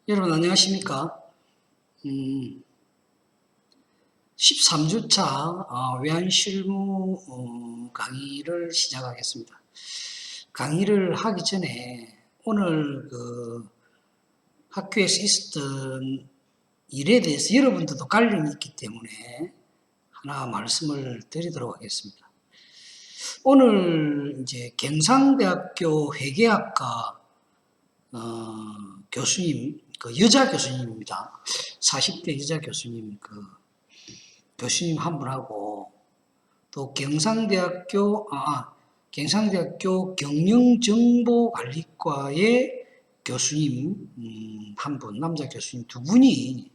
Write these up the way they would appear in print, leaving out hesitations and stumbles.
여러분 안녕하십니까? 13주차 외환실무 강의를 시작하겠습니다. 강의를 하기 전에 오늘 학교에서 있었던 일에 대해서 여러분들도 관련이 있기 때문에 하나 말씀을 드리도록 하겠습니다. 오늘 이제 경상대학교 회계학과 교수님, 여자 교수님입니다. 40대 여자 교수님, 교수님 한 분하고, 또 경상대학교 경영정보관리과의 교수님 한 분, 남자 교수님 두 분이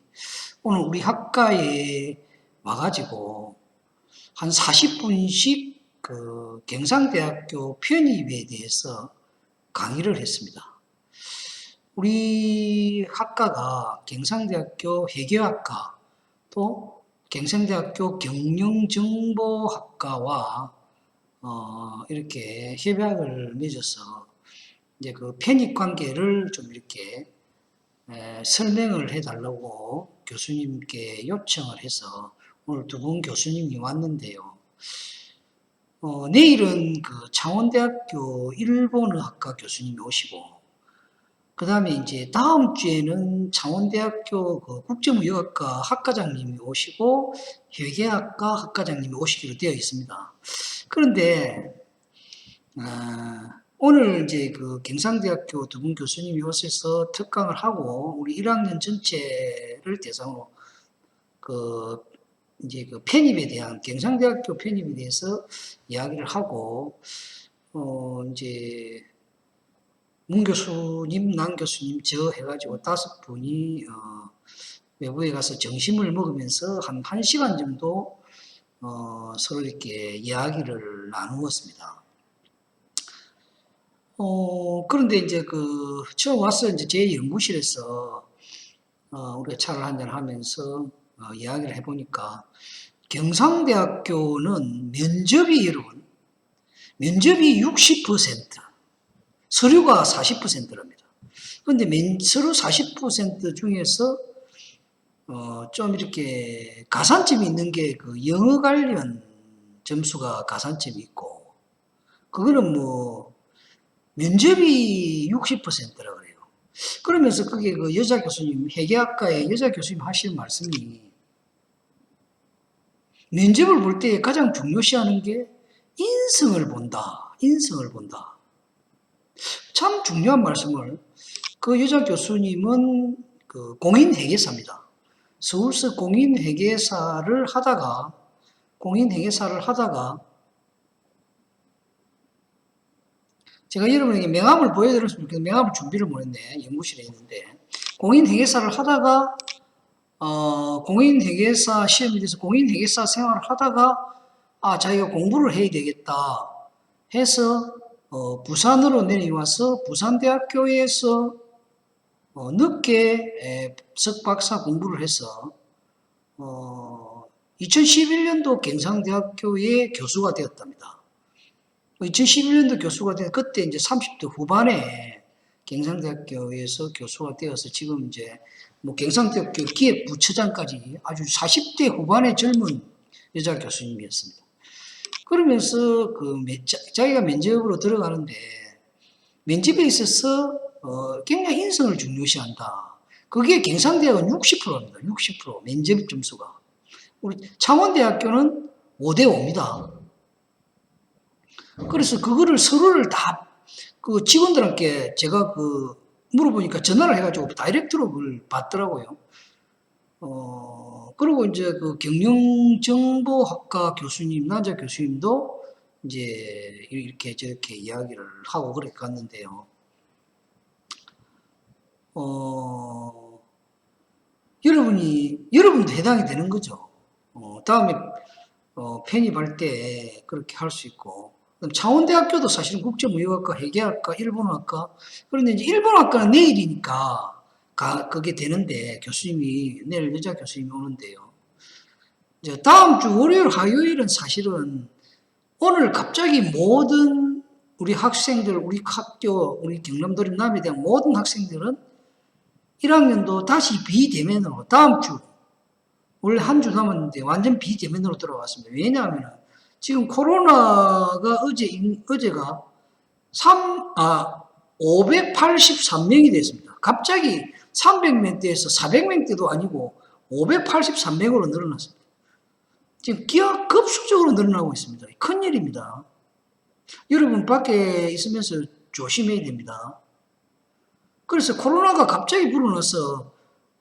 오늘 우리 학과에 와가지고 한 40분씩 경상대학교 편입에 대해서 강의를 했습니다. 우리 학과가 경상대학교 회계학과 또 경상대학교 경영정보학과와 이렇게 협약을 맺어서 이제 편입 관계를 좀 이렇게 설명을 해달라고 교수님께 요청을 해서 오늘 두 분 교수님이 왔는데요. 내일은 창원대학교 일본어학과 교수님이 오시고, 그 다음에 이제 다음 주에는 창원대학교 국제무역학과 학과장님이 오시고 회계학과 학과장님이 오시기로 되어 있습니다. 그런데 오늘 이제 경상대학교 두 분 교수님이 오셔서 특강을 하고 우리 1학년 전체를 대상으로 이제 편입에 대한 경상대학교 편입에 대해서 이야기를 하고 이제 문 교수님, 남 교수님, 저 해가지고 5분이 외부에 가서 점심을 먹으면서 한 1시간 정도 서로 이렇게 이야기를 나누었습니다. 그런데 이제 처음 와서 이제 제 연구실에서 우리가 차를 한잔 하면서 이야기를 해보니까 경상대학교는 면접이 60%, 서류가 40%랍니다. 그런데 서류 40% 중에서 좀 이렇게 가산점이 있는 게 영어 관련 점수가 가산점이 있고, 그거는 면접이 60%라 그래요. 그러면서 그게 여자 교수님, 회계학과의 여자 교수님 하시는 말씀이, 면접을 볼 때 가장 중요시하는 게 인성을 본다. 참 중요한 말씀을, 여자 교수님은 공인회계사입니다. 서울서 공인회계사를 하다가 제가 여러분에게 명함을 보여드렸으면 좋겠는데 명함을 준비를 못했네. 연구실에 있는데 공인회계사를 하다가 공인회계사 시험에 대해서 공인회계사 생활을 하다가 자기가 공부를 해야 되겠다 해서 부산으로 내려와서 부산대학교에서 늦게 석박사 공부를 해서 2011년도 경상대학교의 교수가 되었답니다. 2011년도 교수가 되어 그때 이제 30대 후반에 경상대학교에서 교수가 되어서 지금 이제 경상대학교 기획부처장까지 아주 40대 후반의 젊은 여자 교수님이었습니다. 그러면서 자기가 면접으로 들어가는데 면접에 있어서 굉장히 인성을 중요시한다. 그게 경상대학은 60%입니다. 60% 면접 점수가. 우리 창원대학교는 5대5입니다. 그래서 그거를 서로를 다 직원들한테 제가 물어보니까 전화를 해가지고 다이렉트로 그걸 받더라고요. 그리고 이제 경영정보학과 교수님, 남자 교수님도 이제 이렇게 저렇게 이야기를 하고 그렇게 갔는데요. 여러분도 해당이 되는 거죠. 다음에 편입할 때 그렇게 할 수 있고. 창원대학교도 사실은 국제무역학과, 회계학과, 일본어학과. 그런데 이제 일본어학과는 내일이니까 그게 되는데 교수님이 내일 여자 교수님이 오는데요. 이제 다음 주 월요일, 화요일은 사실은 오늘 갑자기 모든 우리 학생들, 우리 학교, 우리 경남도림남에 대한 모든 학생들은 1학년도 다시 비대면으로 다음 주 원래 한 주 남았는데 완전 비대면으로 들어갔습니다. 왜냐하면 지금 코로나가 어제가 583명이 됐습니다. 갑자기 300명대에서 400명대도 아니고 583명으로 늘어났습니다. 지금 기하급수적으로 늘어나고 있습니다. 큰일입니다. 여러분 밖에 있으면서 조심해야 됩니다. 그래서 코로나가 갑자기 불어나서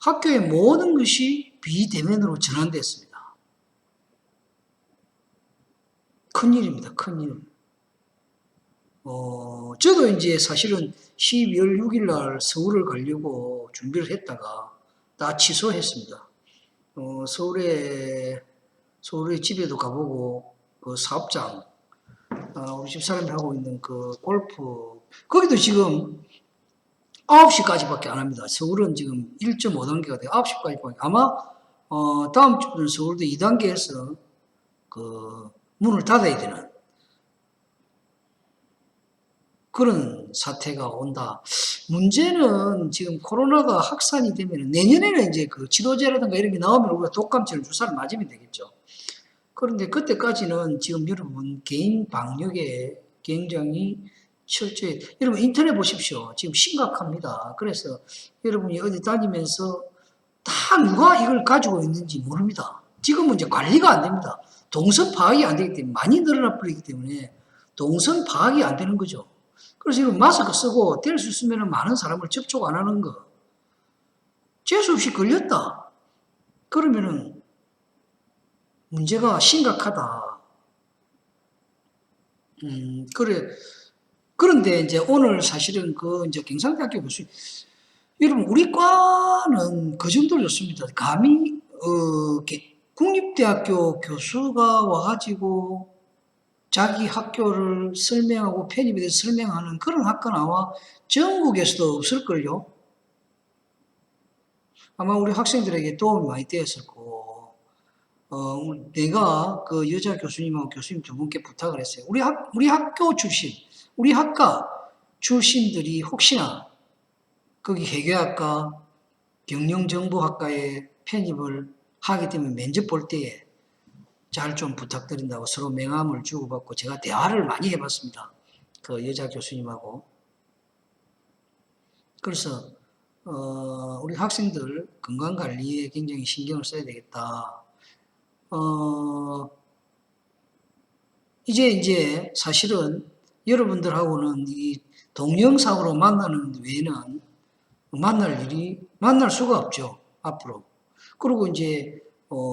학교의 모든 것이 비대면으로 전환됐습니다. 큰일입니다. 큰일. 저도 이제 사실은 12월 6일 날 서울을 가려고 준비를 했다가 다 취소했습니다. 서울에 집에도 가보고 그 사업장, 우리 집사람이 하고 있는 그 골프, 거기도 지금 9시까지밖에 안 합니다. 서울은 지금 1.5단계가 돼요. 9시까지밖에. 아마, 다음 주는 서울도 2단계에서 그 문을 닫아야 되는 그런 사태가 온다. 문제는 지금 코로나가 확산이 되면 내년에는 이제 그 지도제라든가 이런 게 나오면 우리가 독감처럼 주사를 맞으면 되겠죠. 그런데 그때까지는 지금 여러분 개인 방역에 굉장히 철저히, 여러분 인터넷 보십시오. 지금 심각합니다. 그래서 여러분이 어디 다니면서 다 누가 이걸 가지고 있는지 모릅니다. 지금은 이제 관리가 안 됩니다. 동선 파악이 안 되기 때문에 많이 늘어나 버리기 때문에 동선 파악이 안 되는 거죠. 그래서 여러분 마스크 쓰고 될 수 있으면 많은 사람을 접촉 안 하는 거. 재수 없이 걸렸다. 그러면은 문제가 심각하다. 그래. 그런데 이제 오늘 사실은 그 이제 경상대학교 교수, 여러분 우리 과는 그 정도로 좋습니다. 감히 국립대학교 교수가 와가지고 자기 학교를 설명하고 편입에 대해서 설명하는 그런 학과는 아마 전국에서도 없을걸요. 아마 우리 학생들에게 도움이 많이 되었을 거고, 내가 그 여자 교수님하고 교수님 두 분께 부탁을 했어요. 우리 학교 출신, 우리 학과 출신들이 혹시나 거기 회계학과, 경영정보학과에 편입을 하게 되면 면접 볼 때에 잘 좀 부탁드린다고 서로 명함을 주고받고 제가 대화를 많이 해봤습니다. 그 여자 교수님하고. 그래서 우리 학생들 건강관리에 굉장히 신경을 써야 되겠다. 이제 사실은 여러분들하고는 이 동영상으로 만나는 외에는 만날 수가 없죠, 앞으로. 그리고 이제,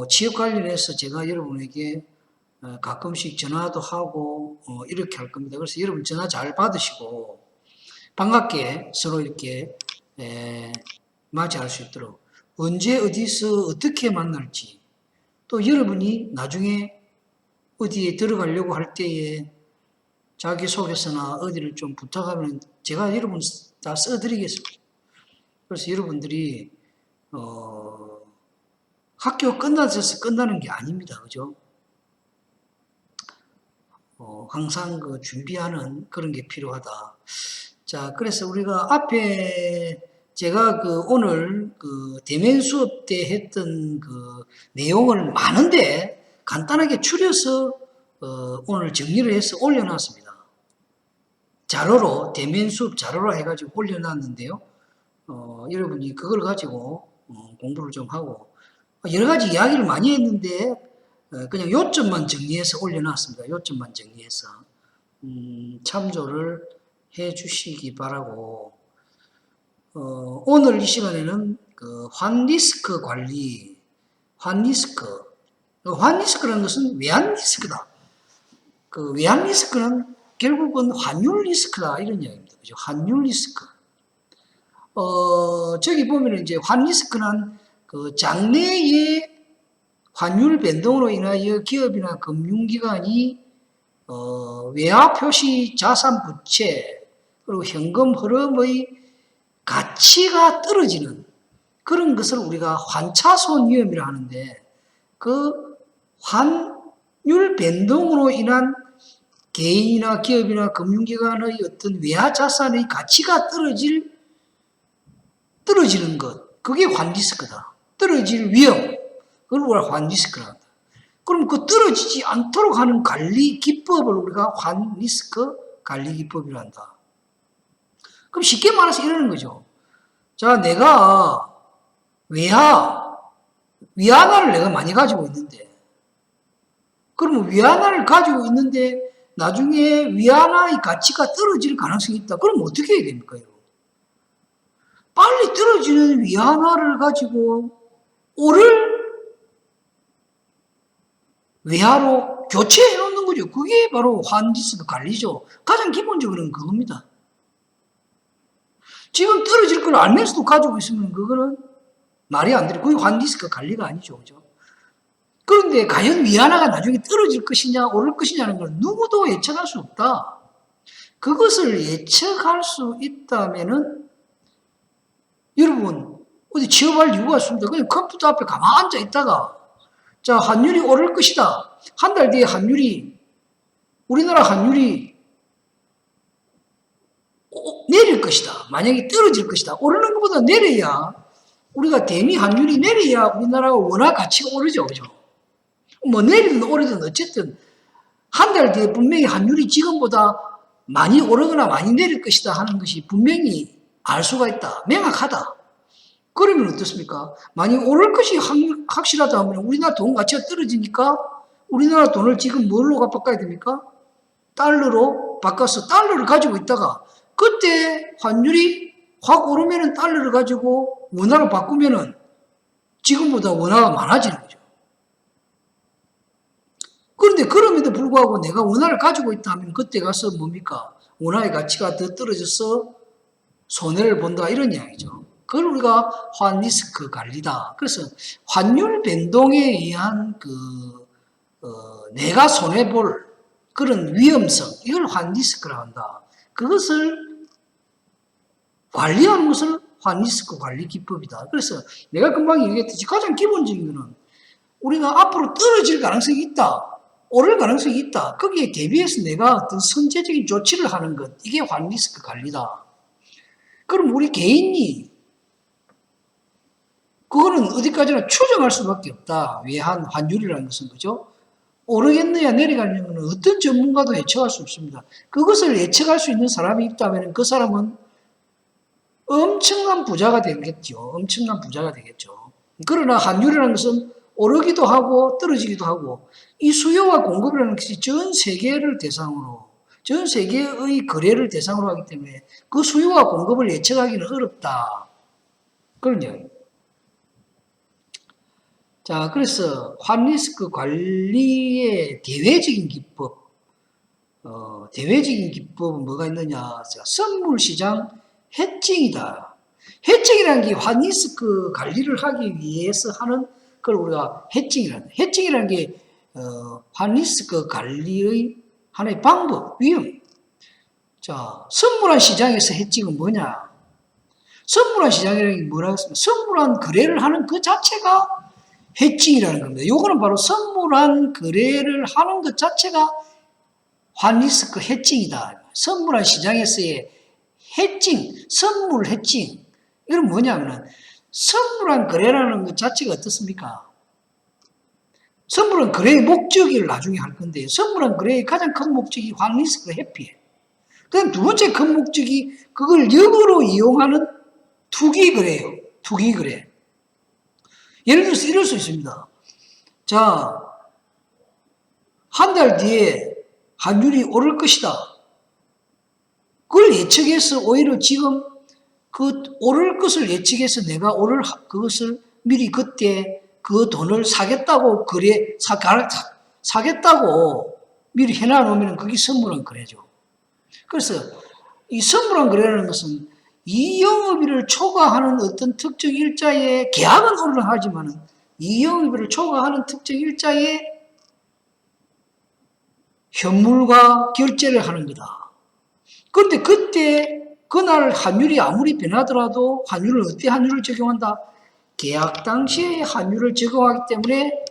취업 관련해서 제가 여러분에게 가끔씩 전화도 하고, 이렇게 할 겁니다. 그래서 여러분 전화 잘 받으시고, 반갑게 서로 이렇게, 맞이할 수 있도록, 언제, 어디서, 어떻게 만날지, 또 여러분이 나중에 어디에 들어가려고 할 때에 자기소개서나 어디를 좀 부탁하면 제가 여러분 다 써드리겠습니다. 그래서 여러분들이 학교 끝나서 끝나는 게 아닙니다. 그죠? 항상 그 준비하는 그런 게 필요하다. 자, 그래서 우리가 앞에 제가 그 오늘 그 대면 수업 때 했던 그 내용을 많은데 간단하게 추려서 오늘 정리를 해서 올려놨습니다. 자료로, 대면 수업 자료로 해가지고 올려놨는데요. 여러분이 그걸 가지고 공부를 좀 하고 여러 가지 이야기를 많이 했는데 그냥 요점만 정리해서 올려놨습니다. 요점만 정리해서 참조를 해 주시기 바라고, 오늘 이 시간에는 그 환리스크 관리, 환리스크라는 것은 외환리스크다. 그 외환리스크는 결국은 환율 리스크다 이런 이야기입니다. 그죠? 환율 리스크. 저기 보면 이제 환리스크는 그 장래의 환율 변동으로 인하여 기업이나 금융기관이 외화 표시 자산 부채 그리고 현금 흐름의 가치가 떨어지는 그런 것을 우리가 환차손 위험이라 하는데, 그 환율 변동으로 인한 개인이나 기업이나 금융기관의 어떤 외화 자산의 가치가 떨어질 떨어지는 것, 그게 환리스크다. 떨어질 위험, 그걸 우리가 환리스크라 한다. 그럼 그 떨어지지 않도록 하는 관리 기법을 우리가 환리스크 관리 기법이라 한다. 그럼 쉽게 말해서 이러는 거죠. 자, 내가 위안화를 내가 많이 가지고 있는데, 그러면 위안화를 가지고 있는데 나중에 위안화의 가치가 떨어질 가능성이 있다. 그럼 어떻게 해야 됩니까? 빨리 떨어지는 위안화를 가지고 오를 외화로 교체해 놓는 거죠. 그게 바로 환리스크 관리죠. 가장 기본적으로는 그겁니다. 지금 떨어질 걸 알면서도 가지고 있으면 그거는 말이 안 되죠. 그게 환리스크 관리가 아니죠. 그죠? 그런데 과연 위안화가 나중에 떨어질 것이냐 오를 것이냐는 걸 누구도 예측할 수 없다. 그것을 예측할 수 있다면은 여러분 어디 취업할 이유가 없습니다. 그냥 컴퓨터 앞에 가만히 앉아 있다가 자 환율이 오를 것이다. 한 달 뒤에 우리나라 환율이 내릴 것이다. 만약에 떨어질 것이다. 오르는 것보다 내려야 우리가 대미 환율이 내려야 우리나라가 원화 가치가 오르죠. 그죠? 뭐 내리든 오르든 어쨌든 한 달 뒤에 분명히 환율이 지금보다 많이 오르거나 많이 내릴 것이다 하는 것이 분명히 알 수가 있다. 명확하다. 그러면 어떻습니까? 만약 오를 것이 확실하다 하면 우리나라 돈 가치가 떨어지니까 우리나라 돈을 지금 뭘로 바꿔야 됩니까? 달러로 바꿔서 달러를 가지고 있다가 그때 환율이 확 오르면은 달러를 가지고 원화로 바꾸면은 지금보다 원화가 많아지는 거죠. 그런데 그럼에도 불구하고 내가 원화를 가지고 있다 하면 그때 가서 뭡니까? 원화의 가치가 더 떨어져서 손해를 본다 이런 이야기죠. 그걸 우리가 환리스크 관리다. 그래서 환율 변동에 의한 내가 손해볼 그런 위험성, 이걸 환리스크라 한다. 그것을 관리하는 것을 환리스크 관리 기법이다. 그래서 내가 금방 얘기했듯이 가장 기본적인 것은 우리가 앞으로 떨어질 가능성이 있다. 오를 가능성이 있다. 거기에 대비해서 내가 어떤 선제적인 조치를 하는 것, 이게 환리스크 관리다. 그럼 우리 개인이 그거는 어디까지나 추정할 수밖에 없다. 외환 환율이라는 것은 그죠? 오르겠느냐 내려가느냐는 어떤 전문가도 예측할 수 없습니다. 그것을 예측할 수 있는 사람이 있다면 그 사람은 엄청난 부자가 되겠죠. 엄청난 부자가 되겠죠. 그러나 환율이라는 것은 오르기도 하고 떨어지기도 하고 이 수요와 공급이라는 것이 전 세계를 대상으로 전 세계의 거래를 대상으로 하기 때문에 그 수요와 공급을 예측하기는 어렵다. 그런 이야기입니다. 자, 그래서 환리스크 관리의 대외적인 기법은 뭐가 있느냐? 선물시장 해칭이다. 해칭이라는 게 환리스크 관리를 하기 위해서 하는 걸 우리가 해칭이란다. 해칭이라는 게 환리스크 관리의 하나의 방법, 위험. 자, 선물한 시장에서 해칭은 뭐냐? 선물한 시장이라는 게 뭐라고 했습니까? 선물한 거래를 하는 그 자체가 해칭이라는 겁니다. 요거는 바로 선물한 거래를 하는 것 자체가 환리스크 해칭이다. 선물한 시장에서의 해칭, 선물 해칭. 이건 뭐냐면 선물한 거래라는 것 자체가 어떻습니까? 선물한 거래의 목적을 나중에 할 건데 선물한 거래의 가장 큰 목적이 환리스크 회피예요. 그다음 두 번째 큰 목적이 그걸 역으로 이용하는 투기 거래예요. 투기 거래. 예를 들어서 이럴 수 있습니다. 자, 한 달 뒤에 환율이 오를 것이다. 그걸 예측해서 오히려 지금 그 오를 것을 예측해서 내가 그것을 미리 그때 그 돈을 사겠다고 사겠다고 미리 해놔 놓으면 그게 선물한 거래죠. 그래서 이 선물한 거래라는 것은 이 영업일을 초과하는 어떤 특정 일자에 계약은 하지만은 이 영업일을 초과하는 특정 일자에 현물과 결제를 하는 거다. 그런데 그날 환율이 아무리 변하더라도 어때 환율을 적용한다? 계약 당시에 환율을 적용하기 때문에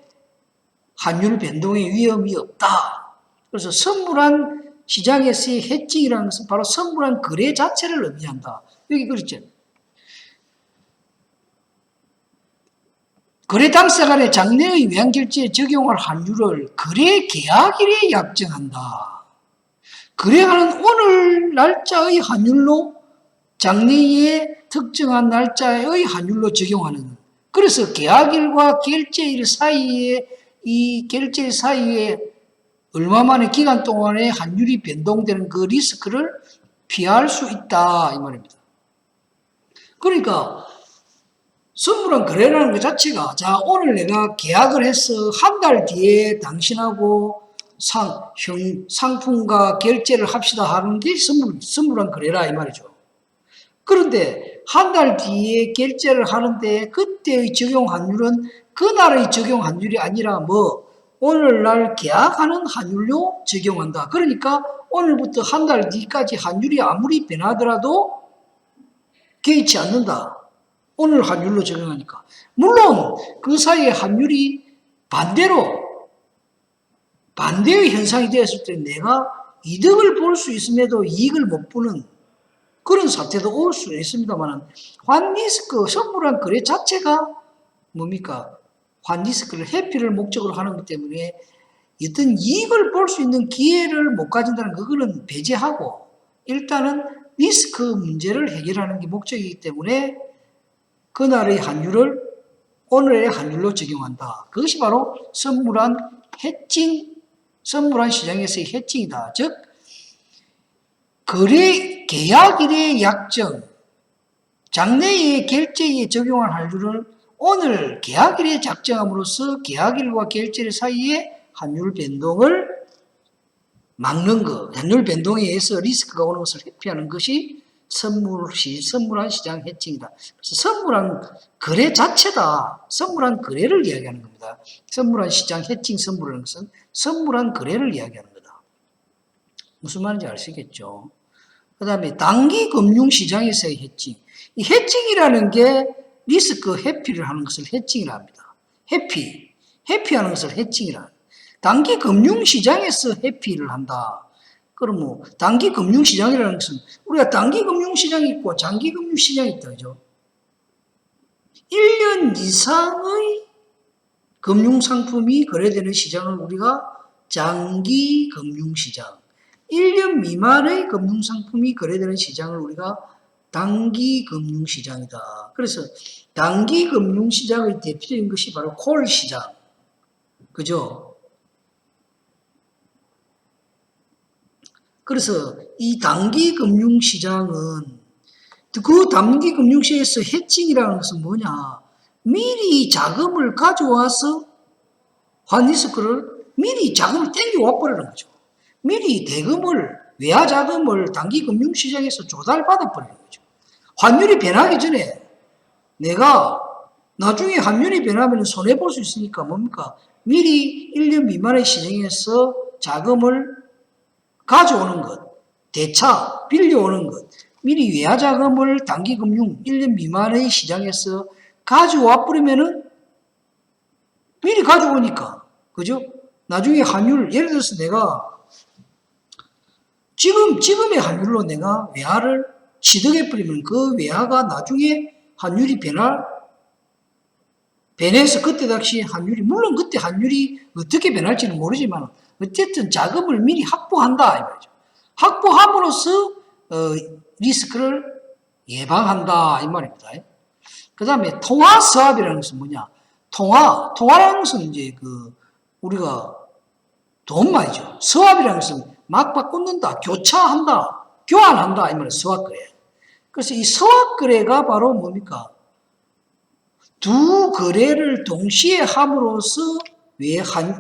환율 변동의 위험이 없다. 그래서 선물한 시장에서의 해칭이라는 것은 바로 선물한 거래 자체를 의미한다. 여기 그렇죠. 거래 당사 간의 장래의 외환결제에 적용할 환율을 거래 계약일에 약정한다. 거래하는 오늘 날짜의 환율로 장래에 특정한 날짜의 환율로 적용하는, 그래서 계약일과 결제일 사이에, 이 결제일 사이에 얼마만의 기간 동안에 환율이 변동되는 그 리스크를 피할 수 있다 이 말입니다. 그러니까 선물한 거래라는 것 자체가, 자 오늘 내가 계약을 해서 한 달 뒤에 당신하고 상품과 결제를 합시다 하는 게 선물한 거래라 이 말이죠. 그런데 한 달 뒤에 결제를 하는데 그때의 적용 환율은 그날의 적용 환율이 아니라 뭐 오늘날 계약하는 환율로 적용한다. 그러니까 오늘부터 한 달 뒤까지 환율이 아무리 변하더라도 개의치 않는다. 오늘 환율로 적용하니까. 물론 그 사이에 환율이 반대의 현상이 되었을 때 내가 이득을 볼 수 있음에도 이익을 못 보는 그런 사태도 올 수 있습니다만, 환리스크, 선물한 거래 자체가 뭡니까? 환리스크를 회피를 목적으로 하는 것 때문에 어떤 이익을 볼 수 있는 기회를 못 가진다는 그거는 배제하고 일단은 리스크 문제를 해결하는 게 목적이기 때문에 그날의 환율을 오늘의 환율로 적용한다. 그것이 바로 선물한 해칭, 선물한 시장에서의 해칭이다. 즉 거래 계약일의 약정, 장래의 결제에 적용할 환율을 오늘 계약일에 작정함으로써 계약일과 결제일 사이에 환율 변동을 막는 것, 환율 변동에 의해서 리스크가 오는 것을 회피하는 것이 선물한 시장 해칭이다. 그래서 선물한 거래 자체다. 선물한 거래를 이야기하는 겁니다. 선물한 시장 해칭 선물이라는 것은 선물한 거래를 이야기하는 거다. 무슨 말인지 아시겠죠? 그 다음에 단기 금융시장에서의 해칭. 이 해칭이라는 게 리스크 회피를 하는 것을 해칭이라 합니다. 회피하는 것을 해칭이라 합니다. 단기 금융시장에서 회피를 한다. 그럼 뭐 단기 금융시장이라는 것은 우리가 단기 금융시장이 있고 장기 금융시장이 있다. 그죠? 1년 이상의 금융상품이 거래되는 시장을 우리가 장기 금융시장, 1년 미만의 금융상품이 거래되는 시장을 우리가 단기 금융시장이다. 그래서 단기 금융시장의 대표적인 것이 바로 콜시장. 그죠? 그래서 이 단기 금융시장은 그 단기 금융시장에서 해칭이라는 것은 뭐냐? 미리 자금을 가져와서 환리스크를 미리 자금을 땡겨와 버리는 거죠. 미리 대금을, 외화 자금을 단기 금융시장에서 조달받아 버리는 거죠. 환율이 변하기 전에 내가 나중에 환율이 변하면 손해볼 수 있으니까 뭡니까? 미리 1년 미만의 시장에서 자금을 가져오는 것, 대차 빌려오는 것, 미리 외화 자금을 단기 금융 1년 미만의 시장에서 가져와 버리면은 미리 가져오니까, 그죠? 나중에 환율, 예를 들어서 내가 지금의 환율로 내가 외화를 취득해 버리면 그 외화가 나중에 환율이 변해서 그때 당시 환율이, 물론 그때 환율이 어떻게 변할지는 모르지만 어쨌든 자금을 미리 확보한다 이 말이죠. 확보함으로써 리스크를 예방한다 이 말입니다. 그 다음에 통화 수합이라는 것은 뭐냐? 통화라는 것은 이제 우리가 돈 말이죠. 수합이라는 것은 막 바꾼다, 교차한다, 교환한다 이 말이에요. 수합거래. 그래서 이 수합거래가 바로 뭡니까? 두 거래를 동시에 함으로써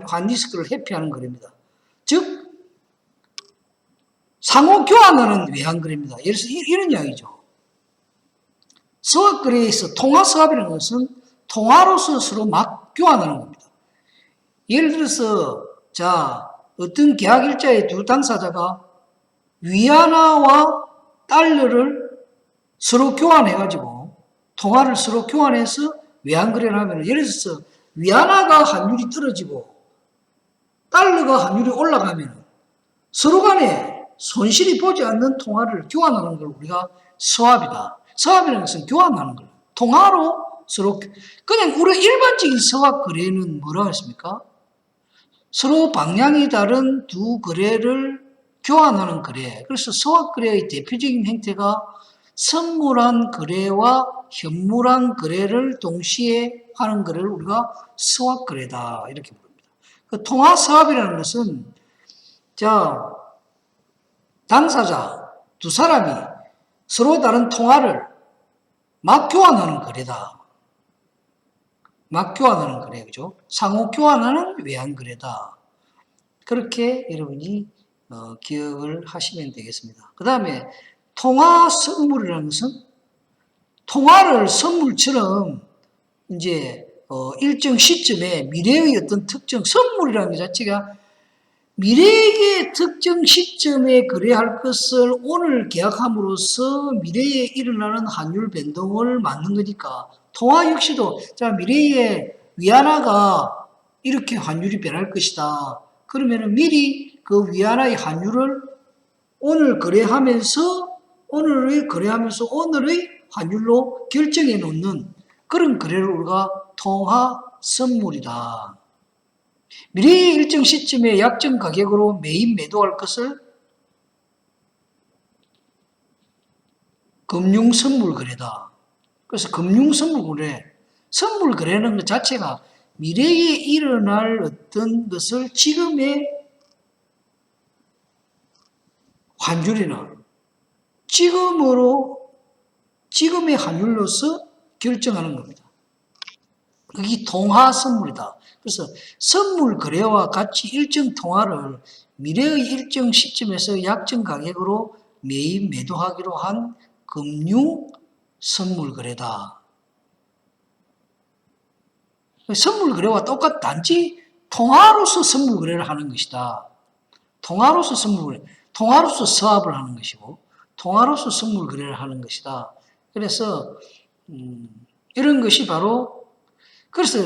환리스크를 회피하는 거래입니다. 즉 상호 교환하는 외환거래입니다. 예를 들어서 이런 이야기죠. 수합거래에서 통화수합이라는 것은 통화로서 서로 막 교환하는 겁니다. 예를 들어서 자 어떤 계약일자의 두 당사자가 위안화와 달러를 서로 교환해가지고 통화를 서로 교환해서 외환거래를 하면, 예를 들어서 위안화가 환율이 떨어지고 달러가 환율이 올라가면 서로 간에 손실이 보지 않는 통화를 교환하는 걸 우리가 수합이다. 수합이라는 것은 교환하는 거예요. 통화로 서로 그냥 우리 일반적인 서학 거래는 뭐라고 했습니까? 서로 방향이 다른 두 거래를 교환하는 거래. 그래서 서학 거래의 대표적인 형태가 선물한 거래와 현물한 거래를 동시에 하는 거래를 우리가 서학 거래다 이렇게 부릅니다. 그 통화 서합이라는 것은 자 당사자 두 사람이 서로 다른 통화를 막 교환하는 거래다. 막 교환하는 거래, 그죠? 상호 교환하는 외환 거래다. 그렇게 여러분이 기억을 하시면 되겠습니다. 그 다음에 통화 선물이라는 것은 통화를 선물처럼 이제 일정 시점에 미래의 어떤 특정 선물이라는 것 자체가 미래의 특정 시점에 거래할 것을 오늘 계약함으로써 미래에 일어나는 환율 변동을 막는 거니까 통화 역시도 자 미래에 위안화가 이렇게 환율이 변할 것이다. 그러면은 미리 그 위안화의 환율을 오늘 거래하면서 오늘의 환율로 결정해 놓는 그런 거래를 우리가 통화 선물이다. 미래의 일정 시점에 약정 가격으로 매입 매도할 것을 금융선물 거래다. 그래서 금융선물 거래, 선물 거래라는 것 자체가 미래에 일어날 어떤 것을 지금의 환율이나 지금의 환율로서 결정하는 겁니다. 그게 통화 선물이다. 그래서 선물 거래와 같이 일정 통화를 미래의 일정 시점에서 약정 가격으로 매입 매도하기로 한 금융 선물 거래다. 선물 거래와 똑같 단지 통화로서 선물 거래를 하는 것이다. 통화로서 선물 거래, 통화로서 서합을 하는 것이고 통화로서 선물 거래를 하는 것이다. 그래서 이런 것이 바로 그래서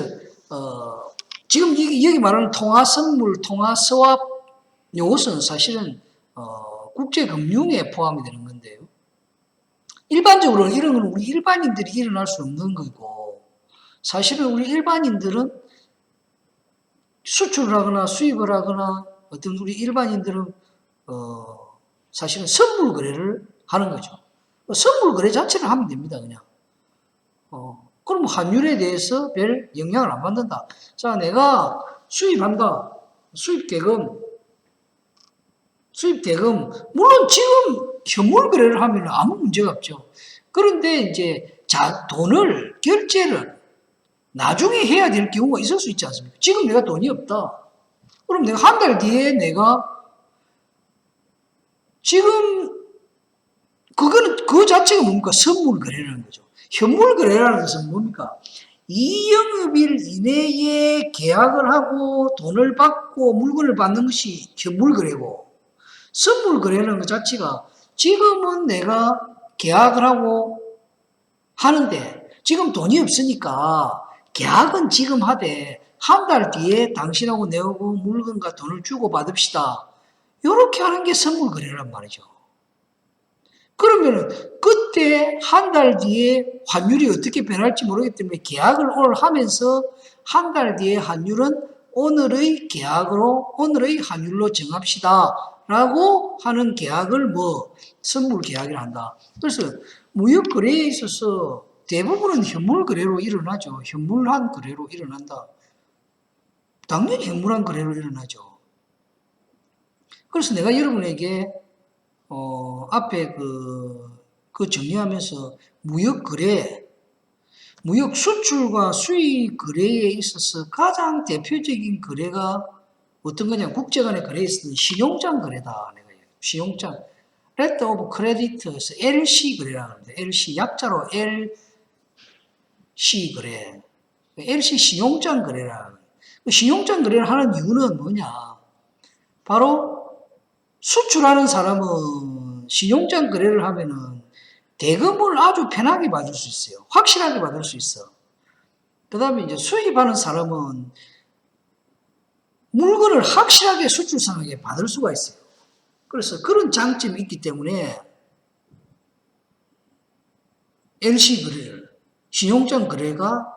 지금 여기 말하는 통화 선물, 통화 서합 이것은 사실은 국제 금융에 포함이 되는 건데요. 일반적으로는 이런 건 우리 일반인들이 일어날 수 없는 거고 사실은 우리 일반인들은 수출을 하거나 수입을 하거나 어떤 우리 일반인들은 사실은 선물 거래를 하는 거죠. 선물 거래 자체를 하면 됩니다, 그냥. 그럼 환율에 대해서 별 영향을 안 받는다. 자, 내가 수입한다. 수입대금. 물론 지금 현물 거래를 하면 아무 문제가 없죠. 그런데 이제 결제를 나중에 해야 될 경우가 있을 수 있지 않습니까? 지금 내가 돈이 없다. 그럼 내가 한 달 뒤에 지금 그 자체가 뭡니까? 선물 거래라는 거죠. 현물 거래라는 것은 뭡니까? 이 영업일 이내에 계약을 하고 돈을 받고 물건을 받는 것이 현물 거래고 선물 거래라는 것 자체가 지금은 내가 계약을 하고 하는데 지금 돈이 없으니까 계약은 지금 하되 한 달 뒤에 당신하고 내하고 물건과 돈을 주고 받읍시다. 이렇게 하는 게 선물 거래란 말이죠. 그러면은 그때 한 달 뒤에 환율이 어떻게 변할지 모르기 때문에 계약을 오늘 하면서 한 달 뒤에 환율은 오늘의 환율로 정합시다. 라고 하는 계약을 선물 계약이라 한다. 그래서 무역 거래에 있어서 대부분은 현물 거래로 일어나죠. 현물한 거래로 일어난다. 당연히 현물한 거래로 일어나죠. 그래서 내가 여러분에게 앞에 그 정리하면서 무역 거래, 무역 수출과 수입 거래에 있어서 가장 대표적인 거래가 어떤 거냐? 국제 간의 거래에 있어서 신용장 거래다. 신용장. 레터 오브 크레디트에서 LC 거래라는 겁니다. LC 약자로 LC 거래. LC 신용장 거래라는 거예요. 신용장 거래를 하는 이유는 뭐냐? 바로 수출하는 사람은 신용장 거래를 하면은 대금을 아주 편하게 받을 수 있어요. 확실하게 받을 수 있어. 그 다음에 이제 수입하는 사람은 물건을 확실하게 수출상하게 받을 수가 있어요. 그래서 그런 장점이 있기 때문에 LC 거래를, 신용장 거래가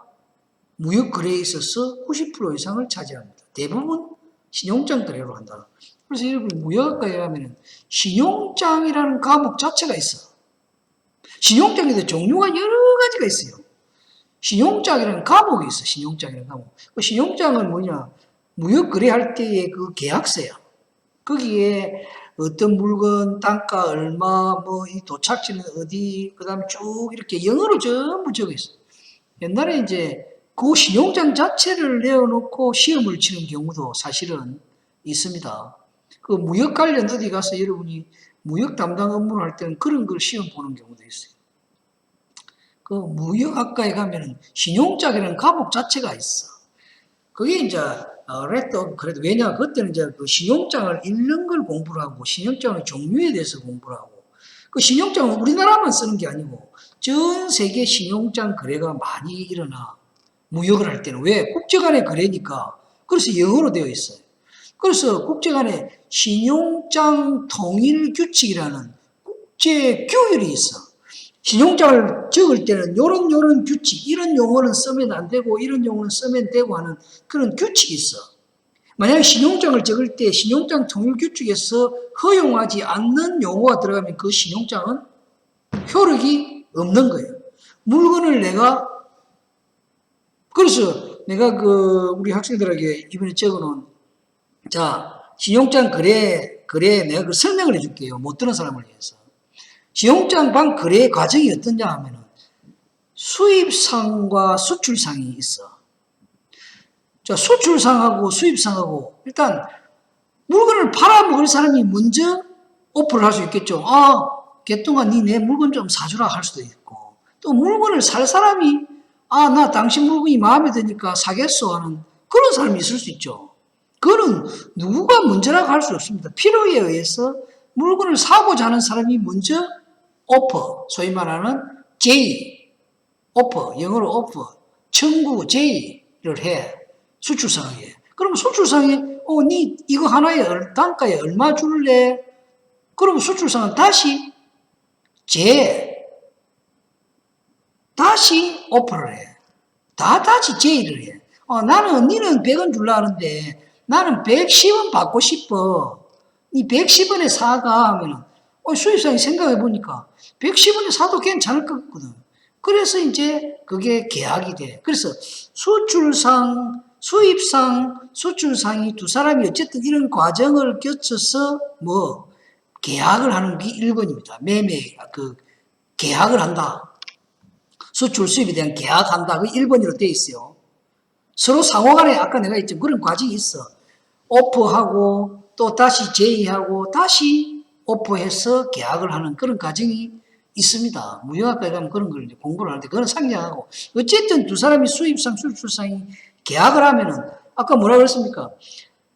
무역 거래에 있어서 90% 이상을 차지합니다. 대부분 신용장 거래로 한다. 그래서 여러분 무역학과에 가면 신용장이라는 과목 자체가 있어. 신용장에도 종류가 여러 가지가 있어요. 신용장이라는 과목이 있어. 신용장이라는 과목. 그 신용장은 뭐냐? 무역 거래할 때의 그 계약서야. 거기에 어떤 물건 단가 얼마, 뭐 이 도착지는 어디, 그다음에 쭉 이렇게 영어로 전부 적어 있어. 옛날에 이제 그 신용장 자체를 내어놓고 시험을 치는 경우도 사실은 있습니다. 그 무역 관련 어디 가서 여러분이 무역 담당 업무를 할 때는 그런 걸 시험 보는 경우도 있어요. 그 무역학과에 가면은 신용장이라는 과목 자체가 있어. 그게 이제 그래도 왜냐 그때는 이제 그 신용장을 읽는 걸 공부를 하고 신용장의 종류에 대해서 공부를 하고 그 신용장은 우리나라만 쓰는 게 아니고 전 세계 신용장 거래가 많이 일어나. 무역을 할 때는 왜? 국제 간의 거래니까. 그래서 영어로 되어 있어요. 그래서 국제 간의 신용장 통일 규칙이라는 국제 규율이 있어. 신용장을 적을 때는 요런 규칙, 이런 용어는 쓰면 안 되고 이런 용어는 쓰면 되고 하는 그런 규칙이 있어. 만약에 신용장을 적을 때 신용장 통일 규칙에서 허용하지 않는 용어가 들어가면 그 신용장은 효력이 없는 거예요. 물건을 그래서 내가 우리 학생들에게 이번에 적어놓은, 자, 신용장 거래 내가 그 설명을 해줄게요. 못 들은 사람을 위해서. 신용장 방 거래 과정이 어떠냐 하면은 수입상과 수출상이 있어. 자, 수출상하고 수입상하고 일단 물건을 팔아먹을 사람이 먼저 오퍼를 할 수 있겠죠. 개똥아, 니 내 물건 좀 사주라 할 수도 있고, 또 물건을 살 사람이 나 당신 물건이 마음에 드니까 사겠어 하는 그런 사람이 있을 수 있죠. 그거는 누구가 먼저라고 할 수 없습니다. 필요에 의해서 물건을 사고자 하는 사람이 먼저 오퍼, 소위 말하는 J, 오퍼, 영어로 오퍼, 청구 J를 해. 수출상에. 그럼 수출상에 니 이거 하나에 단가에 얼마 줄래? 그럼 수출상은 다시 다시 오퍼를 해. 다시 J를 해. 니는 100원 줄라 하는데 나는 110원 받고 싶어. 니 110원에 사가 하면은 수입상이 생각해 보니까 110원에 사도 괜찮을 것 같거든. 그래서 이제 그게 계약이 돼. 그래서 수출상, 수입상, 수출상이 두 사람이 어쨌든 이런 과정을 거쳐서 계약을 하는 게 1번입니다. 계약을 한다. 수출 수입에 대한 계약한다. 그게 1번으로 되어 있어요. 서로 상호간에 아까 내가 했죠. 그런 과정이 있어. 오퍼하고 또 다시 제의하고 다시 오퍼해서 계약을 하는 그런 과정이 있습니다. 무역학과에 가면 그런 걸 이제 공부를 하는데 그건 상냥하고 어쨌든 두 사람이 수입상, 수출상이 계약을 하면은 아까 뭐라 그랬습니까?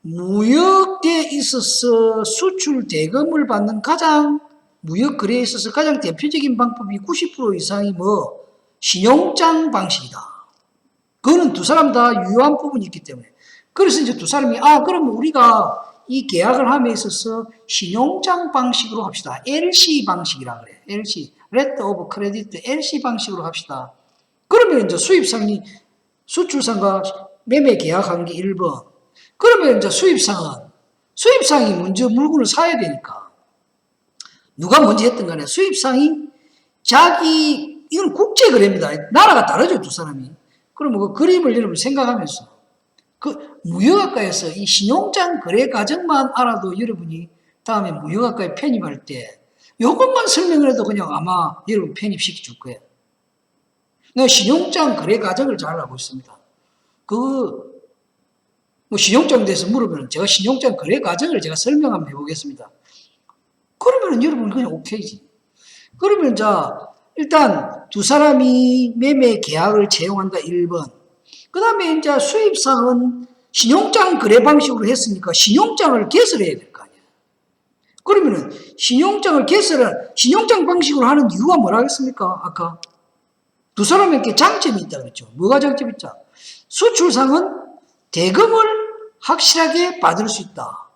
무역에 있어서 수출 대금을 받는 무역 거래에 있어서 가장 대표적인 방법이 90% 이상이 신용장 방식이다. 그거는 두 사람 다 유효한 부분이 있기 때문에. 그래서 이제 두 사람이 그럼 우리가 이 계약을 함에 있어서 신용장 방식으로 합시다. LC 방식이라 그래. LC, Letter of Credit, LC 방식으로 합시다. 그러면 이제 수출상과 매매 계약한 게 1번. 그러면 이제 수입상이 먼저 물건을 사야 되니까. 누가 먼저 했든 간에 수입상이 이건 국제 거래입니다. 나라가 다르죠, 두 사람이. 그럼 그 그림을 여러분 생각하면서 무역학과에서 이 신용장 거래 과정만 알아도 여러분이 다음에 무역학과에 편입할 때 이것만 설명을 해도 그냥 아마 여러분 편입시켜 줄 거예요. 내가 신용장 거래 과정을 잘 알고 있습니다. 신용장에 대해서 물으면 제가 신용장 거래 과정을 제가 설명 한번 해보겠습니다. 그러면 여러분 그냥 오케이지. 그러면 일단 두 사람이 매매 계약을 채용한다 1번. 그 다음에 이제 수입상은 신용장 거래 방식으로 했으니까 신용장을 개설해야 될 거 아니야. 그러면은 신용장 방식으로 하는 이유가 뭐라겠습니까? 아까 두 사람에게 장점이 있다 그랬죠. 뭐가 장점이 있죠? 수출상은 대금을 확실하게 받을 수 있다.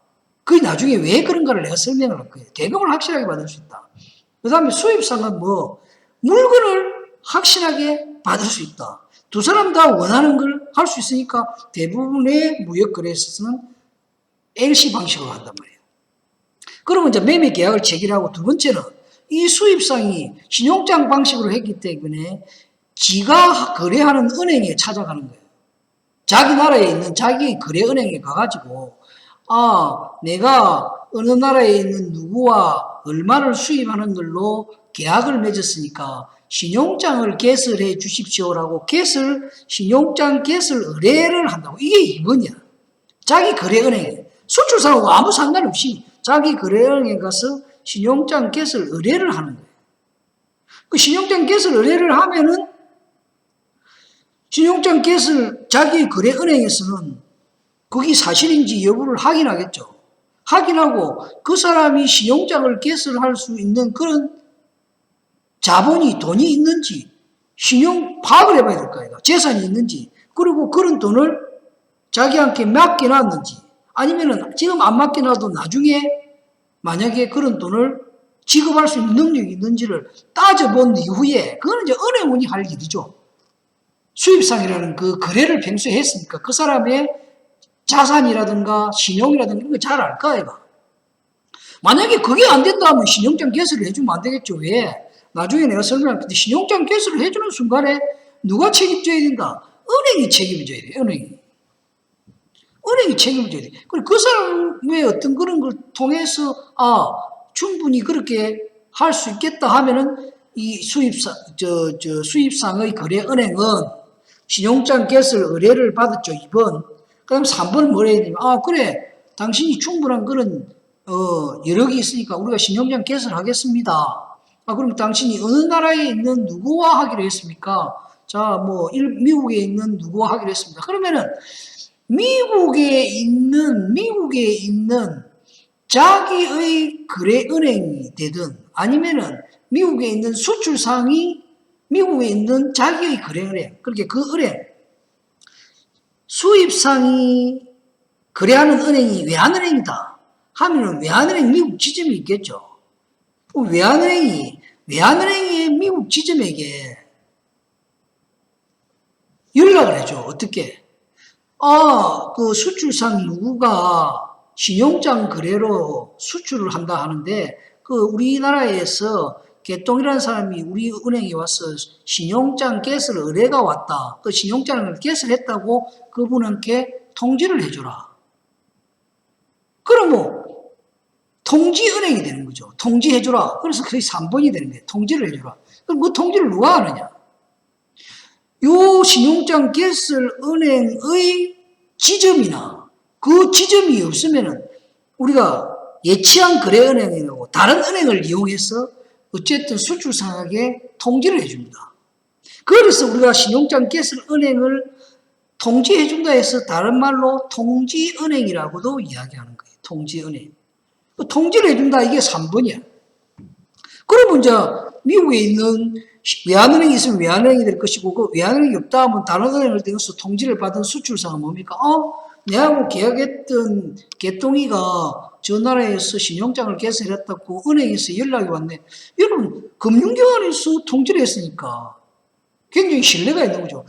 그게 나중에 왜 그런가를 내가 설명을 할 거예요. 대금을 확실하게 받을 수 있다. 그 다음에 수입상은 물건을 확실하게 받을 수 있다. 두 사람 다 원하는 걸 할 수 있으니까 대부분의 무역거래에서는 LC 방식으로 한단 말이에요. 그러면 이제 매매 계약을 체결하고 두 번째는 이 수입상이 신용장 방식으로 했기 때문에 지가 거래하는 은행에 찾아가는 거예요. 자기 나라에 있는 자기 거래 은행에 가가지고 내가 어느 나라에 있는 누구와 얼마를 수입하는 걸로 계약을 맺었으니까 신용장을 개설해 주십시오라고 신용장 개설 의뢰를 한다고. 이게 2번이야. 자기 거래 은행에. 수출사하고 아무 상관없이 자기 거래 은행에 가서 신용장 개설 의뢰를 하는 거예요. 그 신용장 개설 의뢰를 하면은 신용장 개설 자기 거래 은행에서는 그게 사실인지 여부를 확인하겠죠. 확인하고 그 사람이 신용장을 개설할 수 있는 그런 돈이 있는지 파악을 해봐야 될 거 아이가. 재산이 있는지, 그리고 그런 돈을 자기한테 맡겨놨는지, 아니면은 지금 안 맡겨놔도 나중에 만약에 그런 돈을 지급할 수 있는 능력이 있는지를 따져본 이후에, 그거는 이제 은행원이 할 일이죠. 수입상이라는 그 거래를 평소에 했으니까 그 사람의 자산이라든가 신용이라든가 이런 거 잘 알까, 아이가. 만약에 그게 안 된다 하면 신용장 개설을 해주면 안 되겠죠. 왜? 나중에 내가 설명할 텐데 신용장 개설을 해주는 순간에 누가 책임져야 된다? 은행이 책임져야 돼요. 은행이 책임져야 돼. 그리고 그 사람의 어떤 그런 걸 통해서 충분히 그렇게 할 수 있겠다 하면은 이 수입상의 거래 은행은 신용장 개설 의뢰를 받았죠. 2번. 그다음 3번 뭐라 해야 되냐면 그래 당신이 충분한 그런 여력이 있으니까 우리가 신용장 개설하겠습니다. 그럼 당신이 어느 나라에 있는 누구와 하기로 했습니까? 자, 미국에 있는 누구와 하기로 했습니다. 그러면은 미국에 있는 자기의 거래 은행이 되든 아니면은 미국에 있는 수출상이 미국에 있는 자기의 거래 은행, 그렇게 그 은행, 수입상이 거래하는 은행이 외환은행이다 하면은 외환은행 미국 지점이 있겠죠. 외환은행이 미국 지점에게 연락을 해줘. 어떻게? 그 수출상 누구가 신용장 거래로 수출을 한다 하는데, 그 우리나라에서 개똥이라는 사람이 우리 은행에 와서 신용장 개설 의뢰가 왔다. 그 신용장을 개설했다고 그분한테 통지를 해줘라. 그러면 통지은행이 되는 거죠. 통지해줘라. 그래서 그게 3번이 되는 거예요. 통지를 해줘라. 그럼 그 통지를 누가 하느냐? 요 신용장 개설 은행의 지점이나 그 지점이 없으면은 우리가 예치한 거래은행이라고 다른 은행을 이용해서 어쨌든 수출상에게 통지를 해줍니다. 그래서 우리가 신용장 개설 은행을 통지해준다 해서 다른 말로 통지은행이라고도 이야기하는 거예요. 통지은행. 통지를 해준다, 이게 3번이야. 그러면 이제 미국에 있는 외환은행이 있으면 외환은행이 될 것이고, 그 외환은행이 없다 하면 다른 은행을 통해서 통지를 받은 수출상은 뭡니까? 내하고 계약했던 개똥이가 저 나라에서 신용장을 개설했다고 은행에서 연락이 왔네. 여러분, 금융기관에서 통지를 했으니까 굉장히 신뢰가 있는 거죠.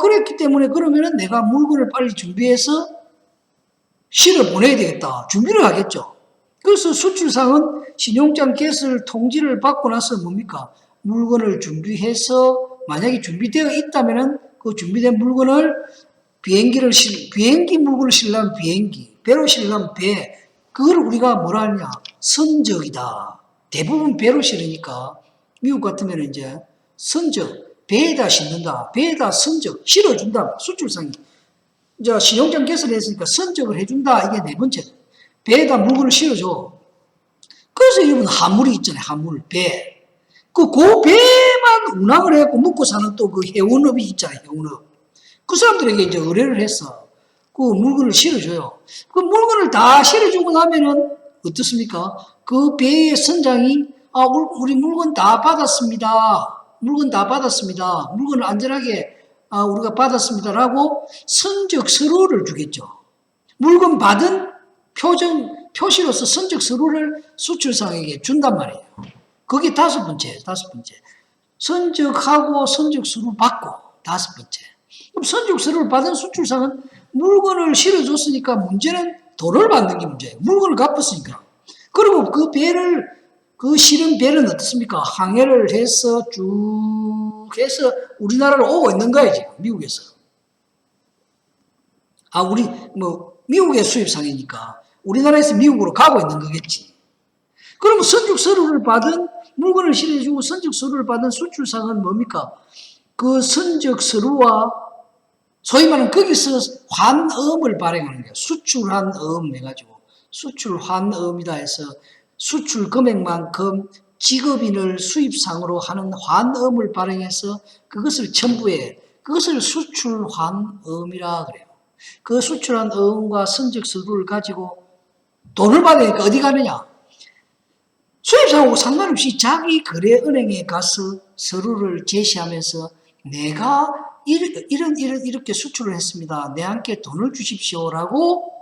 그랬기 때문에 그러면은 내가 물건을 빨리 준비해서 실을 보내야 되겠다. 준비를 하겠죠. 그래서 수출상은 신용장 개설 통지를 받고 나서 뭡니까? 물건을 준비해서 만약에 준비되어 있다면은 그 준비된 물건을 비행기 물건을 실으려면 비행기, 배로 실으려면 배, 그걸 우리가 뭐라 하냐? 선적이다. 대부분 배로 실으니까 미국 같으면 이제 선적, 배에다 싣는다. 배에다 선적, 실어준다. 수출상이. 이제 신용장 개설했으니까 선적을 해준다. 이게 네 번째. 배에다 물건을 실어줘. 그래서 여러분 화물이 있잖아요. 화물, 배. 그 배만 운항을 해갖고 먹고 사는 또 그 해운업이 있잖아요. 해운업. 그 사람들에게 이제 의뢰를 해서 그 물건을 실어줘요. 그 물건을 다 실어주고 나면은 어떻습니까? 그 배의 선장이 우리 물건 다 받았습니다. 물건 다 받았습니다. 물건을 안전하게 우리가 받았습니다라고 선적서류를 주겠죠. 물건 받은 표시로서 선적서류를 수출상에게 준단 말이에요. 그게 다섯 번째. 선적하고 선적서를 받고, 다섯 번째. 그럼 선적서를 받은 수출상은 물건을 실어줬으니까 문제는 돈을 받는 게 문제예요. 물건을 갚았으니까. 그리고 그 배를, 그 실은 배는 어떻습니까? 항해를 해서 쭉 해서 우리나라로 오고 있는 거예요, 지금. 미국에서. 미국의 수입상이니까 우리나라에서 미국으로 가고 있는 거겠지. 그럼 선적서류를 받은, 물건을 실어주고 선적서류를 받은 수출상은 뭡니까? 그 선적서류와 소위 말하는 거기서 환음을 발행하는 거예요. 수출환음 해가지고 수출환음이다 해서 수출 금액만큼 직업인을 수입상으로 하는 환음을 발행해서 그것을 첨부해. 그것을 수출환음이라 그래요. 그 수출환음과 선적서류를 가지고 돈을 받으니까 어디 가느냐? 수입상하고 상관없이 자기 거래은행에 가서 서류를 제시하면서 내가 이렇게 수출을 했습니다. 내 함께 돈을 주십시오라고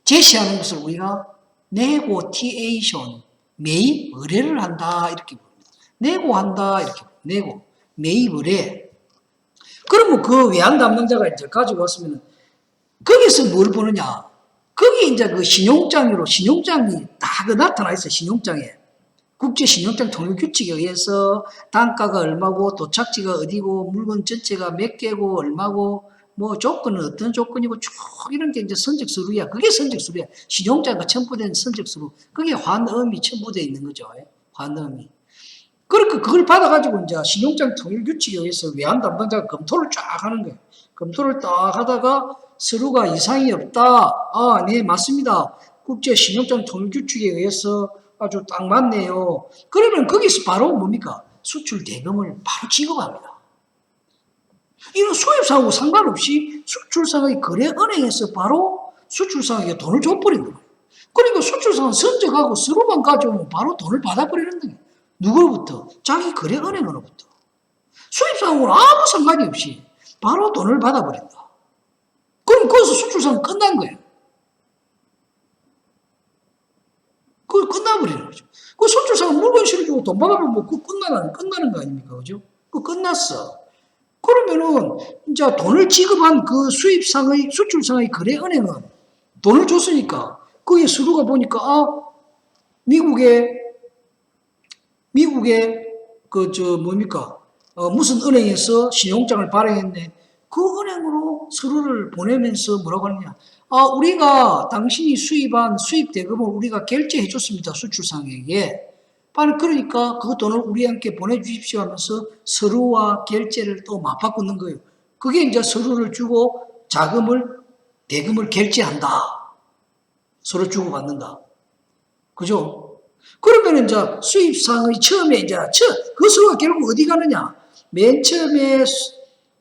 제시하는 것을 우리가 네고티에이션, 매입 의뢰를 한다 이렇게 부릅니다. 내고한다 이렇게 내고 매입 의뢰. 그러면 그 외환 담당자가 이제 가지고 왔으면 거기서 뭘 보느냐? 거기 이제 그 신용장이 다 그 나타나 있어, 신용장에. 국제신용장 통일규칙에 의해서 단가가 얼마고, 도착지가 어디고, 물건 전체가 몇 개고, 얼마고, 뭐 조건은 어떤 조건이고, 쭉 이런 게 이제 선적서류야. 그게 선적서류야. 신용장과 첨부된 선적서류. 그게 환음이 첨부되어 있는 거죠. 환음이. 그러니까 그걸 받아가지고 이제 신용장 통일규칙에 의해서 외환 담당자가 검토를 쫙 하는 거예요. 검토를 딱 하다가 서류가 이상이 없다. 아, 네, 맞습니다. 국제 신용장 통일규칙에 의해서 아주 딱 맞네요. 그러면 거기서 바로 뭡니까? 수출 대금을 바로 지급합니다. 이런 수입상하고 상관없이 수출상의 거래은행에서 바로 수출상에게 돈을 줘버리는 거예요. 그러니까 수출상은 선적하고 서류만 가져오면 바로 돈을 받아버리는 거예요. 누구로부터? 자기 거래은행으로부터. 수입상하고는 아무 상관이 없이 바로 돈을 받아버린다. 그럼 거기서 수출상은 끝난 거예요. 그거 끝나버리는 거죠. 그 수출상은 물건 실어주고 돈 받아보면 뭐 그거 끝나는 거 아닙니까? 그죠? 그거 끝났어. 그러면은 이제 돈을 지급한 그 수출상의 거래은행은 돈을 줬으니까 거기에 서류가 보니까 미국의 무슨 은행에서 신용장을 발행했네. 그 은행으로 서류를 보내면서 뭐라고 하느냐. 우리가 당신이 수입한 수입 대금을 우리가 결제해 줬습니다. 수출상에게. 그러니까 그 돈을 우리한테 보내주십시오 하면서 서류와 결제를 또 맞바꾸는 거예요. 그게 이제 서류를 주고 대금을 결제한다. 서로 주고받는다. 그죠? 그러면 이제 수입상의 처음에 그 서류가 결국 어디 가느냐? 맨 처음에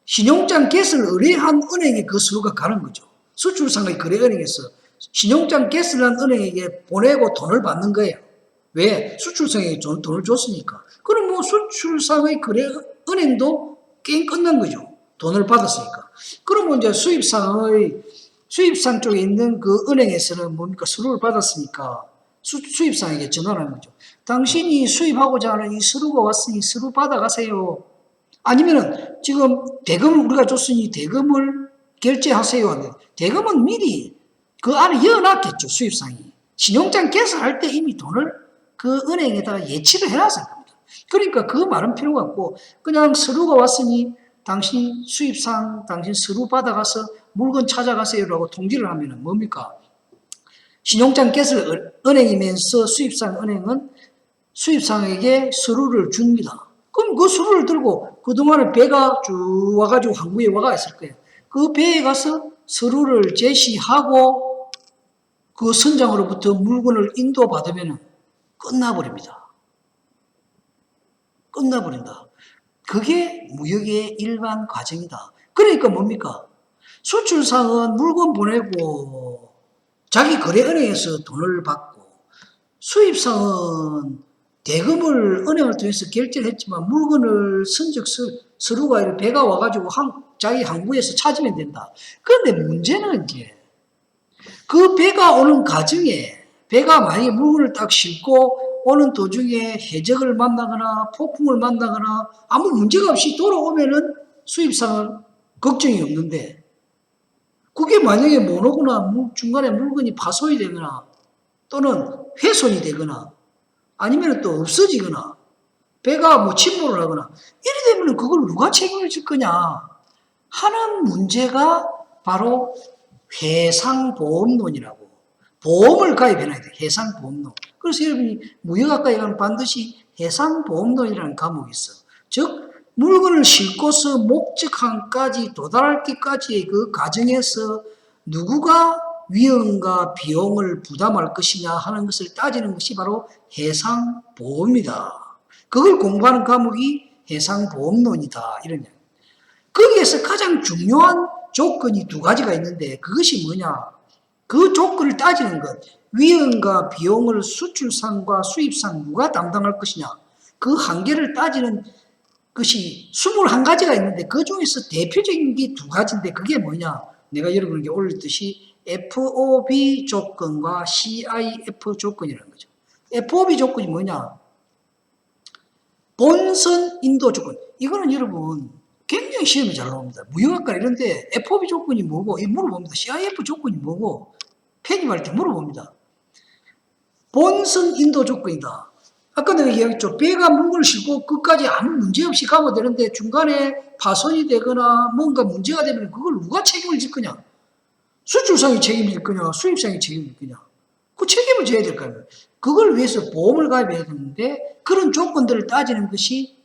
신용장 개설을 의뢰한 은행에 그 서류가 가는 거죠. 수출상의 거래은행에서 신용장 개설을 한 은행에게 보내고 돈을 받는 거예요. 왜? 수출상에게 돈을 줬으니까. 그럼 뭐 수출상의 거래은행도 게임 끝난 거죠. 돈을 받았으니까. 그러면 이제 수입상 쪽에 있는 그 은행에서는 뭡니까? 서류를 받았으니까 수입상에게 전화를 하는 거죠. 당신이 수입하고자 하는 이 서류가 왔으니 서류 받아가세요. 아니면은 지금 대금을 우리가 줬으니 대금을 결제하세요. 대금은 미리 그 안에 넣어놨겠죠. 수입상이. 신용장 개설할 때 이미 돈을 그 은행에다가 예치를 해놨을 겁니다. 그러니까 그 말은 필요가 없고 그냥 서류가 왔으니 당신 수입상, 당신 서류 받아가서 물건 찾아가세요라고 통지를 하면은 뭡니까? 신용장 개설 은행이면서 수입상 은행은 수입상에게 서류를 줍니다. 그럼 그 서류를 들고 그동안에 배가 쭉 와가지고 항구에 와가 있을 거예요. 그 배에 가서 서류를 제시하고 그 선장으로부터 물건을 인도받으면 끝나버립니다. 끝나버린다. 그게 무역의 일반 과정이다. 그러니까 뭡니까? 수출상은 물건 보내고 자기 거래은행에서 돈을 받고 수입상은 대금을 은행을 통해서 결제를 했지만 물건을 서류가 이렇게 배가 와가지고 자기 항구에서 찾으면 된다. 그런데 문제는 이제 그 배가 오는 과정에 배가 만약에 물건을 딱 싣고 오는 도중에 해적을 만나거나 폭풍을 만나거나 아무 문제가 없이 돌아오면은 수입상은 걱정이 없는데, 그게 만약에 못 오거나 중간에 물건이 파손이 되거나 또는 훼손이 되거나 아니면 또 없어지거나 배가 뭐 침몰을 하거나 이래 되면 그걸 누가 책임을 질 거냐 하는 문제가 바로 해상보험론이라고, 보험을 가입해놔야 돼. 해상보험론. 그래서 여러분이 무역학과에 가면 반드시 해상보험론이라는 과목이 있어. 즉 물건을 싣고서 목적항까지 도달할 때까지의 그 과정에서 누구가 위험과 비용을 부담할 것이냐 하는 것을 따지는 것이 바로 해상보험이다. 그걸 공부하는 과목이 해상보험론이다. 이런 이야기. 거기에서 가장 중요한 조건이 두 가지가 있는데 그것이 뭐냐? 그 조건을 따지는 것. 위험과 비용을 수출상과 수입상 누가 담당할 것이냐? 그 한계를 따지는 것이 21가지가 있는데 그 중에서 대표적인 게 두 가지인데 그게 뭐냐? 내가 여러분에게 올렸듯이 FOB 조건과 CIF 조건이라는 거죠. FOB 조건이 뭐냐? 본선 인도 조건. 이거는 여러분 굉장히 시험에 잘 나옵니다. 무역학과 이런데 FOB 조건이 뭐고 물어봅니다. CIF 조건이 뭐고 편입할 때 물어봅니다. 본선 인도 조건이다. 아까 내가 이야기했죠. 배가 물건을 싣고 끝까지 아무 문제 없이 가면 되는데 중간에 파손이 되거나 뭔가 문제가 되면 그걸 누가 책임을 질 거냐? 수출상이 책임을 질 거냐? 수입상이 책임을 질 거냐? 그 책임을 져야 될 거 아니에요. 그걸 위해서 보험을 가입해야 되는데 그런 조건들을 따지는 것이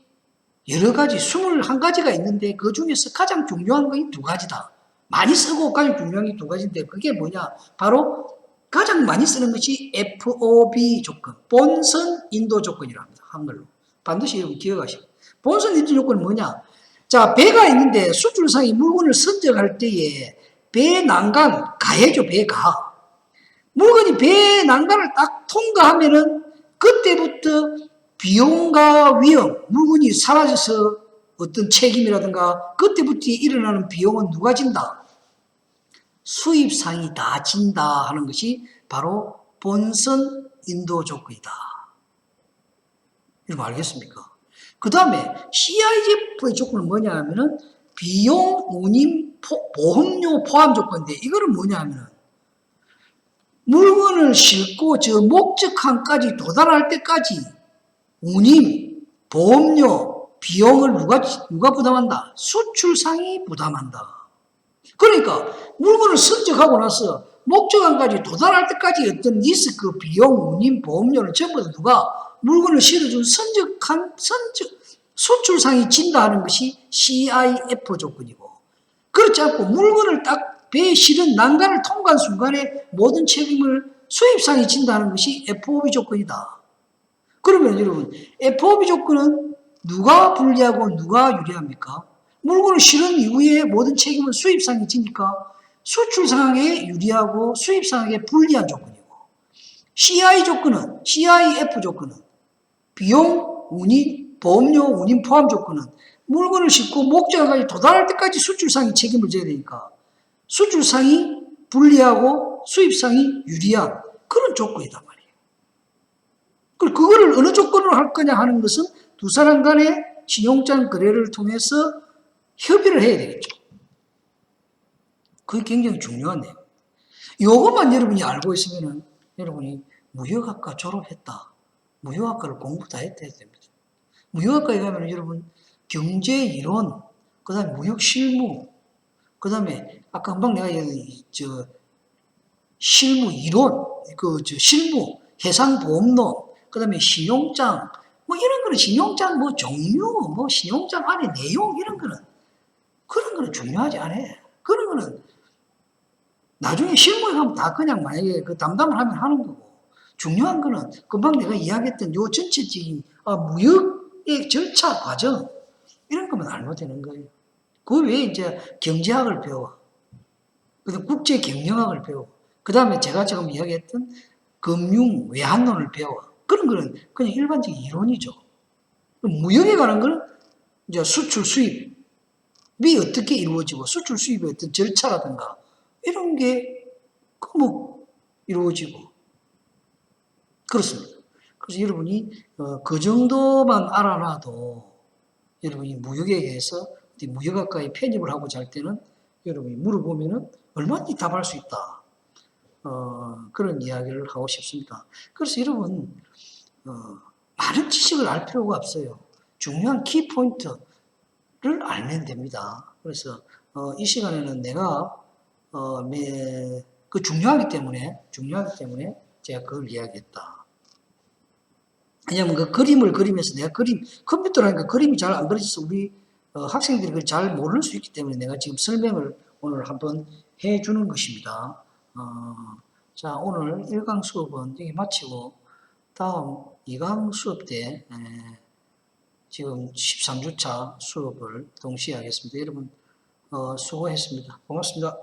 여러 가지 21가지가 있는데 그 중에서 가장 중요한 건 두 가지다. 많이 쓰고 가장 중요한 게 두 가지인데 그게 뭐냐? 바로 가장 많이 쓰는 것이 FOB 조건, 본선 인도 조건이라고 합니다. 한글로. 반드시 여러분 기억하시고. 본선 인도 조건은 뭐냐? 자, 배가 있는데 수출상이 물건을 선적할 때에 배 난간 가해죠, 배가. 물건이 배 난간을 딱 통과하면은 그때부터 비용과 위험, 물건이 사라져서 어떤 책임이라든가 그때부터 일어나는 비용은 누가 진다? 수입상이 다 진다 하는 것이 바로 본선 인도 조건이다. 여러분 알겠습니까? 그 다음에 CIF의 조건은 뭐냐 하면은 비용, 운임, 보험료 포함 조건인데 이거는 뭐냐 하면은 물건을 싣고 저 목적항까지 도달할 때까지 운임, 보험료, 비용을 누가 부담한다? 수출상이 부담한다. 그러니까 물건을 선적하고 나서 목적항까지 도달할 때까지 어떤 리스크, 비용, 운임, 보험료를 전부 다 누가 물건을 실어준 수출상이 진다 하는 것이 CIF 조건이고 그렇지 않고 물건을 딱 배에 실은 난간을 통과한 순간에 모든 책임을 수입상이 진다는 것이 FOB 조건이다. 그러면 여러분 FOB 조건은 누가 불리하고 누가 유리합니까? 물건을 실은 이후에 모든 책임을 수입상이 지니까 수출상에 유리하고 수입상에 불리한 조건이고 CIF 조건은 비용, 운임, 보험료, 운임 포함 조건은 물건을 싣고 목적까지 도달할 때까지 수출상이 책임을 져야 되니까 수출상이 불리하고 수입상이 유리한 그런 조건이단 말이에요. 그거를 어느 조건으로 할 거냐 하는 것은 두 사람 간의 신용장 거래를 통해서 협의를 해야 되겠죠. 그게 굉장히 중요한 내용. 이것만 여러분이 알고 있으면 여러분이 무역학과 졸업했다. 무역학과를 공부 다 했다 해야 됩니다. 무역학과에 가면 여러분 경제 이론, 그 다음에 무역 실무, 그 다음에 아까 금방 내가 실무 이론, 실무, 해상보험론, 그 다음에 신용장, 뭐 이런 거는 신용장 뭐 종류, 뭐 신용장 안에 내용 이런 거는 그런 거는 중요하지 않아. 그런 거는 나중에 실무에 가면 다 그냥 만약에 그 담당을 하면 하는 거고 중요한 거는 금방 내가 이야기했던 요 전체적인 무역의 절차 과정 이런 것만 알면 되는 거예요. 그 외에 이제 경제학을 배워. 그다음 국제 경영학을 배워. 그 다음에 제가 지금 이야기했던 금융 외환론을 배워. 그런 거는 그냥 일반적인 이론이죠. 무역에 관한 거는 이제 수출 수입이 어떻게 이루어지고 수출 수입의 어떤 절차라든가 이런 게 이루어지고 그렇습니다. 그래서 여러분이 그 정도만 알아놔도 여러분이 무역에서 무역학과에 편입을 하고자 할 때는 여러분이 물어보면은 얼마든지 답할 수 있다. 그런 이야기를 하고 싶습니다. 그래서 여러분 많은 지식을 알 필요가 없어요. 중요한 키포인트를 알면 됩니다. 그래서 이 시간에는 내가 그 중요하기 때문에 제가 그걸 이야기했다. 왜냐하면 그 그림을 그리면서 내가 컴퓨터라니까 그림이 잘 안 그려져서 우리 학생들이 그걸 잘 모를 수 있기 때문에 내가 지금 설명을 오늘 한번 해주는 것입니다. 자, 오늘 1강 수업은 여기 마치고 다음 2강 수업 때 지금 13주차 수업을 동시에 하겠습니다. 여러분 수고했습니다. 고맙습니다.